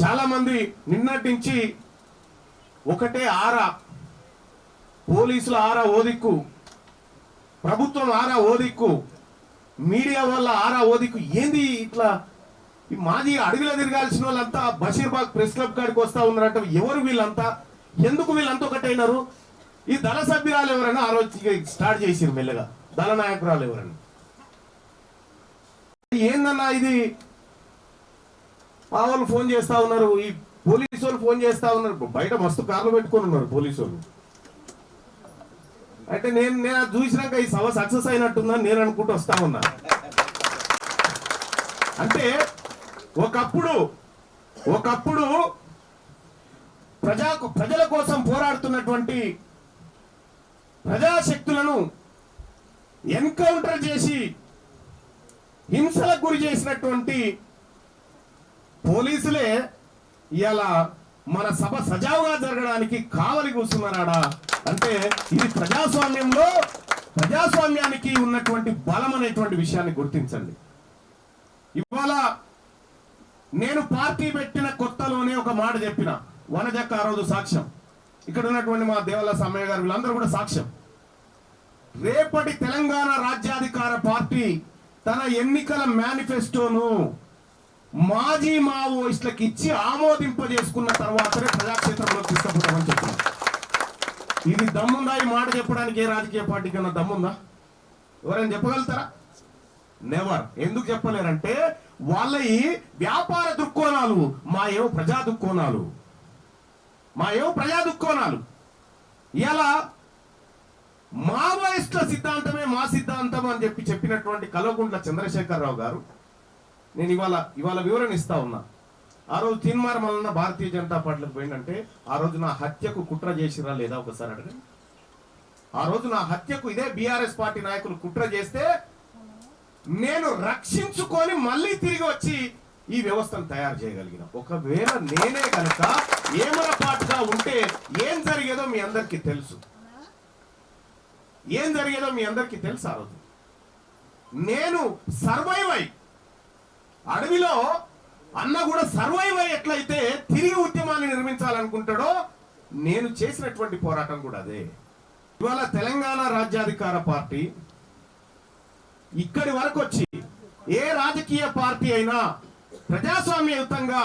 చాలా మంది నిన్నటి నుంచి ఒకటే ఆరా, పోలీసుల ఆరా ఓదిక్కు, ప్రభుత్వం ఆరా ఓదిక్కు, మీడియా వల్ల ఆరా ఓదిక్కు. ఏంది ఇట్లా మాది అడవిలో తిరగాల్సిన వాళ్ళంతా బషీర్బాగ్ ప్రెస్ క్లబ్ కాడికి వస్తా ఉన్నారంట. ఎవరు వీళ్ళంతా? ఎందుకు వీళ్ళంతా ఒకటైనారు? ఈ దళ సభ్యురాలు ఎవరైనా ఆ రోజు స్టార్ట్ చేసిరు మెల్లగా, దళ నాయకురాలు ఎవరైనా. ఏందన్నా ఇది? మా వాళ్ళు ఫోన్ చేస్తా ఉన్నారు, ఈ పోలీసు వాళ్ళు ఫోన్ చేస్తా ఉన్నారు, బయట మస్తు కార్లు పెట్టుకొని ఉన్నారు పోలీసు వాళ్ళు. అంటే నేను చూసినాక ఈ సభ సక్సెస్ అయినట్టుందని నేను అనుకుంటూ వస్తా ఉన్నా. అంటే ఒకప్పుడు ప్రజల కోసం పోరాడుతున్నటువంటి ప్రజాశక్తులను ఎన్కౌంటర్ చేసి హింసలకు గురి చేసినటువంటి పోలీసులే ఇలా మన సభ సజావుగా జరగడానికి కావలి కూర్చున్నారా? అంటే ఇది ప్రజాస్వామ్యానికి ఉన్నటువంటి బలం అనేటువంటి విషయాన్ని గుర్తించండి. ఇవాళ నేను పార్టీ పెట్టిన కొత్తలోనే ఒక మాట చెప్పిన, వనజక్క ఆ రోజు సాక్ష్యం, ఇక్కడ ఉన్నటువంటి మా దేవల్ల సమ్మయ్య గారు వీళ్ళందరూ కూడా సాక్ష్యం. రేపటి తెలంగాణ రాజ్యాధికార పార్టీ తన ఎన్నికల మేనిఫెస్టోను మాజీ మావోయిస్టులకు ఇచ్చి ఆమోదింపజేసుకున్న తర్వాతనే ప్రజాక్షేత్రంలో తీసుకుపోతామని చెప్తున్నారు. ఇది దమ్ముందా? ఈ మాట చెప్పడానికి ఏ రాజకీయ పార్టీ కన్నా దమ్ముందా? ఎవరైనా చెప్పగలుగుతారా? నెవర్. ఎందుకు చెప్పలేరంటే వాళ్ళ ఈ వ్యాపార దృక్కోణాలు, మా ఏవో ప్రజా దృక్కోణాలు. ఇలా మావోయిస్టుల సిద్ధాంతమే మా సిద్ధాంతం అని చెప్పినటువంటి కల్వకుంట్ల చంద్రశేఖరరావు గారు, నేను ఇవాళ వివరణ ఇస్తా ఉన్నా. ఆ రోజు తీన్మార్ మల్లన్న భారతీయ జనతా పార్టీలకు పోయిందంటే ఆ రోజు నా హత్యకు కుట్ర చేసిరా లేదా ఒకసారి అడగండి. ఆ రోజు నా హత్యకు ఇదే బీఆర్ఎస్ పార్టీ నాయకులు కుట్ర చేస్తే నేను రక్షించుకొని మళ్ళీ తిరిగి వచ్చి ఈ వ్యవస్థను తయారు చేయగలిగిన. ఒకవేళ నేనే కనుక ఏమరపాటుగా ఉంటే ఏం జరిగేదో మీ అందరికీ తెలుసు. ఆ రోజు నేను సర్వైవ్ అయి, అడవిలో అన్న కూడా సర్వైవ్ అయ్యి ఎట్లయితే తిరిగి ఉద్యమాన్ని నిర్మించాలనుకుంటాడో నేను చేసినటువంటి పోరాటం కూడా అదే. ఇవాళ తెలంగాణ రాజ్యాధికార పార్టీ ఇక్కడి వరకు వచ్చి ఏ రాజకీయ పార్టీ అయినా ప్రజాస్వామ్యయుతంగా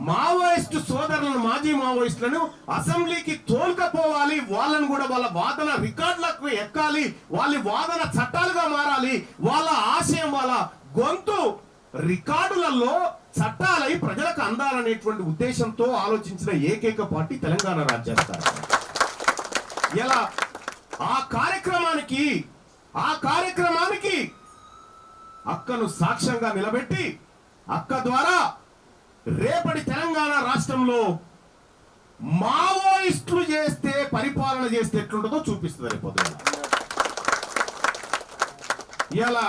మావోయిస్టు సోదరులను, మాజీ మావోయిస్టులను అసెంబ్లీకి తోలుకపోవాలి, వాళ్ళను కూడా వాళ్ళ వాదన రికార్డులకు ఎక్కాలి, వాళ్ళ వాదన చట్టాలుగా మారాలి, వాళ్ళ ఆశయం, వాళ్ళ గొంతు రికార్డులలో చట్టాలై ప్రజలకు అందాలనేటువంటి ఉద్దేశంతో ఆలోచించిన ఏకైక పార్టీ తెలంగాణ రాజ్యాధికార. ఇలా ఆ కార్యక్రమానికి అక్కను సాక్ష్యంగా నిలబెట్టి అక్క ద్వారా రేపటి తెలంగాణ రాష్ట్రంలో మావోయిస్టులు చేస్తే పరిపాలన చేస్తే ఎట్లుంటుందో చూపిస్తుంది రేపు. ఇలా